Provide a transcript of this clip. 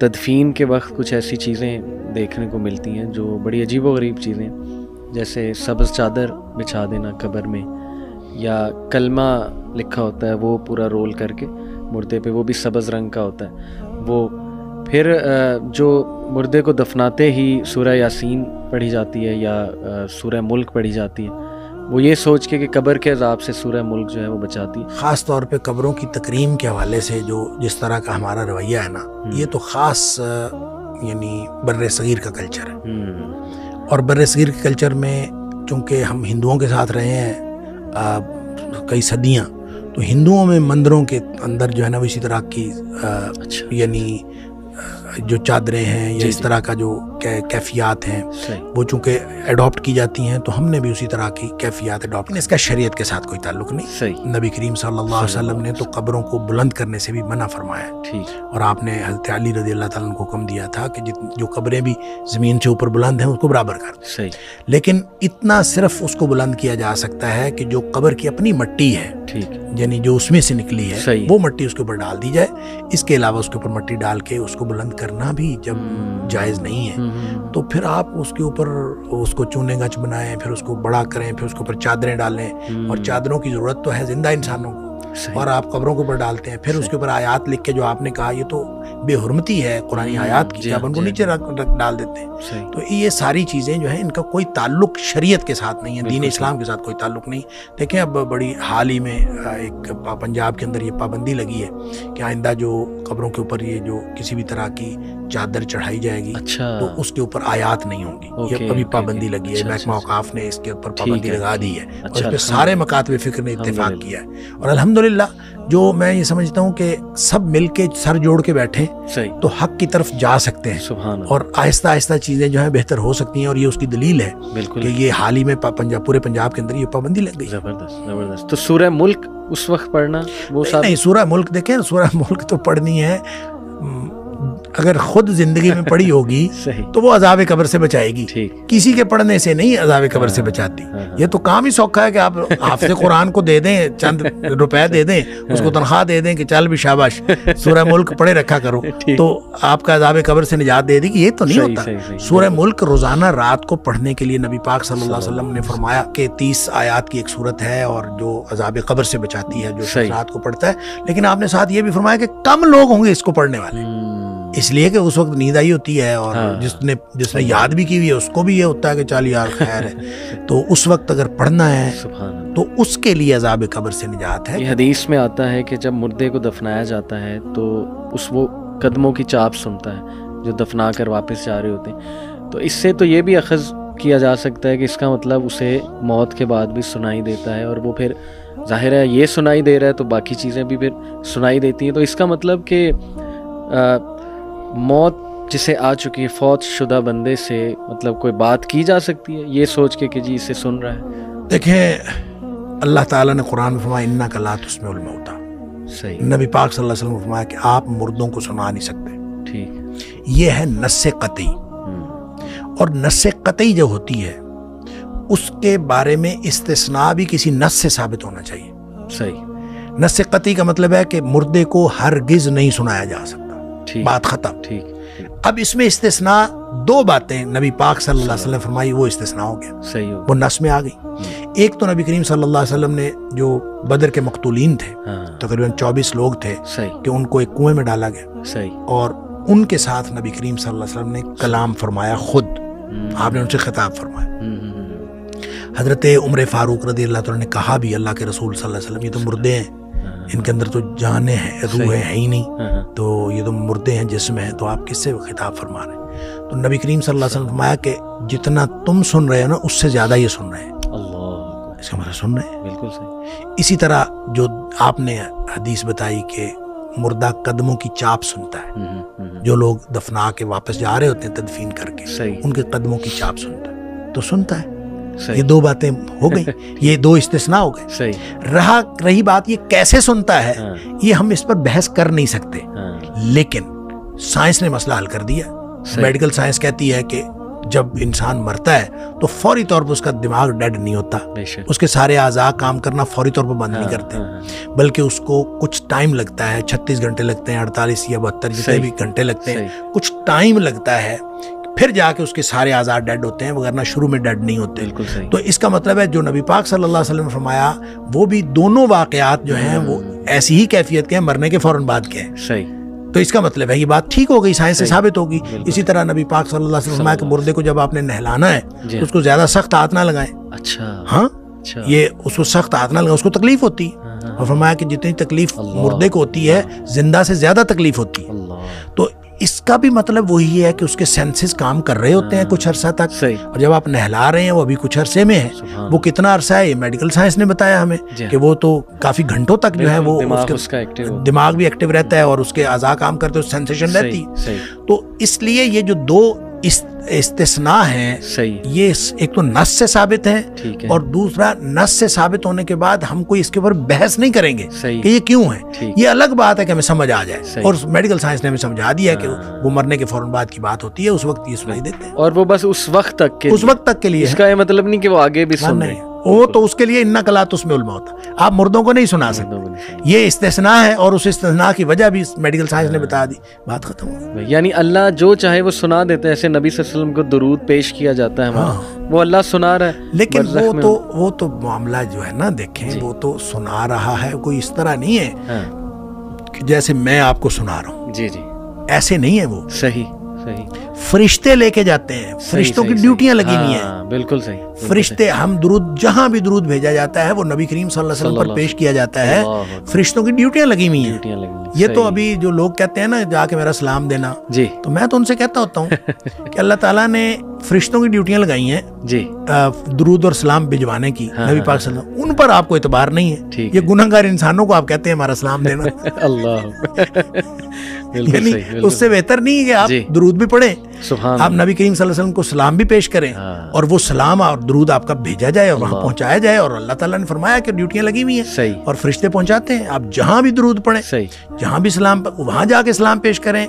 تدفین کے وقت کچھ ایسی چیزیں دیکھنے کو ملتی ہیں جو بڑی عجیب و غریب چیزیں، جیسے سبز چادر بچھا دینا قبر میں، یا کلمہ لکھا ہوتا ہے وہ پورا رول کر کے مردے پہ، وہ بھی سبز رنگ کا ہوتا ہے وہ. پھر جو مردے کو دفناتے ہی سورہ یاسین پڑھی جاتی ہے یا سورہ ملک پڑھی جاتی ہے، وہ یہ سوچ کے کہ قبر کے عذاب سے سورہ ملک جو ہے وہ بچاتی ہے. خاص طور پہ قبروں کی تکریم کے حوالے سے جو جس طرح کا ہمارا رویہ ہے نا، یہ تو خاص یعنی بر صغیر کا کلچر ہے. اور بر صغیر کے کلچر میں چونکہ ہم ہندوؤں کے ساتھ رہے ہیں کئی صدیاں، تو ہندوؤں میں مندروں کے اندر جو ہے نا وہ اسی طرح کی یعنی جو چادریں ہیں یا اس طرح کا جو کیفیات ہیں وہ چونکہ ایڈاپٹ کی جاتی ہیں، تو ہم نے بھی اسی طرح کی کیفیات ایڈاپٹ. اس کا شریعت کے ساتھ کوئی تعلق نہیں. نبی کریم صلی اللہ علیہ وسلم نے تو قبروں کو بلند کرنے سے بھی منع فرمایا، اور آپ نے حضرت علی رضی اللہ تعالیٰ عنہ کو حکم دیا تھا کہ جو قبریں بھی زمین سے اوپر بلند ہیں اس کو برابر کر دیں. لیکن اتنا صرف اس کو بلند کیا جا سکتا ہے کہ جو قبر کی اپنی مٹی ہے، یعنی جو اس میں سے نکلی ہے وہ مٹی اس کے اوپر ڈال دی جائے. اس کے علاوہ اس کے اوپر مٹی ڈال کے اس کو بلند کرنا بھی جب جائز نہیں ہے، تو پھر آپ اس کے اوپر اس کو چونے گچ بنائیں، پھر اس کو بڑا کریں، پھر اس کے اوپر چادریں ڈالیں. اور چادروں کی ضرورت تو ہے زندہ انسانوں کو، اور آپ قبروں کے اوپر ڈالتے ہیں. پھر اس کے اوپر آیات لکھ کے جو آپ نے کہا یہ تو بے حرمتی ہے قرآنی آیات کی، آپ ان کو نیچے ڈال دیتے ہیں. تو یہ ساری چیزیں جو ہیں ان کا کوئی تعلق شریعت کے ساتھ نہیں ہے، دین اسلام کے ساتھ کوئی تعلق نہیں. دیکھیں اب بڑی حال ہی میں ایک پنجاب کے اندر یہ پابندی لگی ہے کہ آئندہ جو قبروں کے اوپر یہ جو کسی بھی طرح کی چادر چڑھائی جائے گی تو اس کے اوپر آیات نہیں ہوں گی. یہ ابھی پابندی لگی ہے، محکمہ اوقاف نے اس کے اوپر پابندی لگا دی ہے، اور اس پہ سارے مکاتب فکر نے اتفاق کیا ہے. اور الحمدللہ جو میں یہ سمجھتا ہوں کہ سب مل کے سر جوڑ کے بیٹھیں تو حق کی طرف جا سکتے ہیں، اور آہستہ آہستہ چیزیں جو ہیں بہتر ہو سکتی ہیں. اور یہ اس کی دلیل ہے کہ یہ حال ہی میں پورے پنجاب کے اندر یہ پابندی لگ گئی. زبردست. تو سورہ ملک اس وقت پڑھنا وہ نہیں، سورہ ملک دیکھیں، سورہ ملک تو پڑھنی ہے، اگر خود زندگی میں پڑھی ہوگی تو وہ عذاب قبر سے بچائے گی، کسی کے پڑھنے سے نہیں عذاب قبر سے بچاتی. یہ تو کام ہی سوکھا ہے کہ آپ حافظ قرآن کو دے دیں، چند روپے دے دیں، اس کو تنخواہ دے دیں کہ چل بھی شاباش سورہ ملک پڑھے رکھا کرو تو آپ کا عذاب قبر سے نجات دے دے گی. یہ تو نہیں ہوتا. سورہ ملک روزانہ رات کو پڑھنے کے لیے نبی پاک صلی اللہ علیہ وسلم نے فرمایا کہ 30 آیات کی ایک صورت ہے اور جو عذاب قبر سے بچاتی ہے جو رات کو پڑھتا ہے. لیکن آپ نے ساتھ یہ بھی فرمایا کہ کم لوگ ہوں گے اس کو پڑھنے والے، اس لیے کہ اس وقت نیند آئی ہوتی ہے، اور جس نے یاد بھی کی ہوئی ہے اس کو بھی یہ ہوتا ہے کہ چل یار خیر ہے. تو اس وقت اگر پڑھنا ہے تو اس کے لیے عذاب قبر سے نجات ہے. یہ حدیث میں آتا ہے کہ جب مردے کو دفنایا جاتا ہے تو وہ قدموں کی چاپ سنتا ہے جو دفنا کر واپس جا رہے ہوتے ہیں. تو اس سے تو یہ بھی اخذ کیا جا سکتا ہے کہ اس کا مطلب اسے موت کے بعد بھی سنائی دیتا ہے، اور وہ پھر ظاہر ہے یہ سنائی دے رہا ہے تو باقی چیزیں بھی پھر سنائی دیتی ہیں. تو اس کا مطلب کہ موت جسے آ چکی ہے فوت شدہ بندے سے مطلب کوئی بات کی جا سکتی ہے یہ سوچ کے کہ جی اسے سن رہا ہے. دیکھیں اللہ تعالیٰ نے قرآن میں فرمایا انک لا تسمع الموتى. نبی پاک صلی اللہ علیہ وسلم نے فرمایا کہ آپ مردوں کو سنا نہیں سکتے. ٹھیک، یہ ہے نص قطعی. اور نص قطعی جو ہوتی ہے اس کے بارے میں استثناء بھی کسی نص سے ثابت ہونا چاہیے. صحیح. نص قطعی کا مطلب ہے کہ مردے کو ہرگز نہیں سنایا جا سکتا، بات ختم. ٹھیک. اب اس میں استثناء دو باتیں نبی پاک صلی اللہ علیہ وسلم فرمائی، وہ استثناء ہو گیا. صحیح. وہ نص میں آ گئی. ایک تو نبی کریم صلی اللہ علیہ وسلم نے جو بدر کے مقتولین تھے تقریباً 24 لوگ تھے کہ ان کو ایک کنویں میں ڈالا گیا. صحیح. اور ان کے ساتھ نبی کریم صلی اللہ علیہ وسلم نے کلام فرمایا، خود آپ نے ان سے خطاب فرمایا. حضرت عمر فاروق رضی اللہ عنہ نے کہا بھی اللہ کے رسول صلی اللہ علیہ وسلم یہ تو مردے ہیں، ان کے اندر تو جانیں ہیں، روحیں ہیں ہی نہیں، تو یہ تو مردے ہیں، جسم ہیں، تو آپ کس سے خطاب فرما رہے ہیں؟ تو نبی کریم صلی اللہ علیہ وسلم فرمایا کہ جتنا تم سن رہے ہو نا اس سے زیادہ یہ سن رہے ہیں. اللہ، اس کا مطلب سن رہے ہیں. بالکل صحیح. اسی طرح جو آپ نے حدیث بتائی کہ مردہ قدموں کی چاپ سنتا ہے، جو لوگ دفنا کے واپس جا رہے ہوتے ہیں تدفین کر کے، ان کے قدموں کی چاپ سنتا ہے، تو سنتا ہے. یہ دو باتیں ہو گئی، یہ دو استثناء ہو گئے. رہی بات یہ کیسے سنتا ہے، یہ ہم اس پر بحث کر نہیں سکتے، لیکن سائنس نے مسئلہ حل کر دیا. میڈیکل سائنس کہتی ہے کہ جب انسان مرتا ہے تو فوری طور پر اس کا دماغ ڈیڈ نہیں ہوتا، اس کے سارے اعضاء کام کرنا فوری طور پر بند نہیں کرتے، بلکہ اس کو کچھ ٹائم لگتا ہے، 36 گھنٹے لگتے ہیں، 48 یا 72 جتنے بھی گھنٹے لگتے ہیں، کچھ ٹائم لگتا ہے، پھر جا کے اس کے سارے اعضاء ڈیڈ ہوتے ہیں، وگرنہ شروع میں ڈیڈ نہیں ہوتے۔ تو اس کا مطلب ہے جو نبی پاک صلی اللہ علیہ وسلم نے فرمایا وہ بھی دونوں واقعات جو ہیں وہ ایسی ہی کیفیت کے ہیں، مرنے کے فوراً بعد کے ہیں۔ تو اس کا مطلب ہے یہ بات ٹھیک ہو گئی، سائنس سے ثابت ہوگی۔ اسی طرح نبی پاک صلی اللہ علیہ وسلم نے فرمایا کہ مردے کو جب آپ نے نہلانا ہے تو اس کو زیادہ سخت ہاتھ نہ لگائیں۔ ہاں یہ اس کو سخت ہاتھ نہ لگائیں، اس کو تکلیف ہوتی، اور فرمایا کہ جتنی تکلیف مردے کو ہوتی ہے زندہ سے زیادہ تکلیف ہوتی ہے۔ تو اس کا بھی مطلب وہی ہے کہ اس کے سینسز کام کر رہے ہوتے ہیں کچھ عرصہ تک، اور جب آپ نہلا رہے ہیں وہ ابھی کچھ عرصے میں ہے، وہ کتنا عرصہ ہے یہ میڈیکل سائنس نے بتایا ہمیں کہ وہ تو کافی گھنٹوں تک جو ہے وہ دماغ بھی ایکٹیو رہتا ہے اور اس کے اعضاء کام کرتے ہیں، سینسیشن رہتی۔ تو اس لیے یہ جو دو استثناء ہیں یہ ایک تو نص سے ثابت ہے، اور دوسرا نص سے ثابت ہونے کے بعد ہم کوئی اس کے اوپر بحث نہیں کریں گے کہ یہ کیوں ہے۔ یہ الگ بات ہے کہ ہمیں سمجھ آ جائے، اور میڈیکل سائنس نے ہمیں سمجھا دیا کہ وہ مرنے کے فوراً بعد کی بات ہوتی ہے، اس وقت یہ سنائی دیتے ہیں، اور وہ بس اس وقت تک کے لیے، اس کا یہ مطلب نہیں کہ وہ آگے بھی سن رہے ہیں، وہ تو اس کے لیے انک لا تسمع الموت، آپ مردوں کو نہیں سنا سکتے، یہ استثناء ہے، اور اس استثناء کی وجہ بھی میڈیکل سائنس نے بتا دی، بات ختم ہو۔ یعنی اللہ جو چاہے وہ سنا دیتا ہے، ایسے نبی صلی اللہ علیہ وسلم کو درود پیش کیا جاتا ہے ہمارا، وہ اللہ سنا رہا ہے، لیکن وہ تو معاملہ جو ہے نا دیکھیں، وہ تو سنا رہا ہے، کوئی اس طرح نہیں ہے کہ جیسے میں آپ کو سنا رہا ہوں، جی ایسے نہیں ہے وہ، صحیح فرشتے لے کے جاتے ہیں، فرشتوں کی ڈیوٹیاں لگی ہوئی ہیں، بالکل صحیح، فرشتے، ہم درود جہاں بھی درود بھیجا جاتا ہے وہ نبی کریم صلی اللہ علیہ وسلم پر پیش کیا جاتا ہے، فرشتوں کی ڈیوٹیاں لگی ہوئی ہیں۔ یہ تو ابھی جو لوگ کہتے ہیں نا جا کے میرا سلام دینا، تو میں تو ان سے کہتا ہوتا ہوں کہ اللہ تعالیٰ نے فرشتوں کی ڈیوٹیاں لگائی ہیں درود اور سلام بھجوانے کی نبی پاک صلی اللہ علیہ وسلم، ان پر آپ کو اعتبار نہیں ہے، یہ گنہگار انسانوں کو آپ کہتے ہیں ہمارا سلام دینا۔ اللہ یعنی اس سے بہتر نہیں ہے کہ آپ درود بھی پڑھیں، آپ نبی کریم صلی اللہ علیہ وسلم کو سلام بھی پیش کریں، اور وہ سلام اور درود آپ کا بھیجا جائے اور وہاں پہنچایا جائے، اور اللہ تعالیٰ نے فرمایا کہ ڈیوٹیاں لگی ہوئی ہیں اور فرشتے پہنچاتے ہیں، آپ جہاں بھی درود پڑھیں، جہاں بھی سلام، وہاں جا کے سلام پیش کریں۔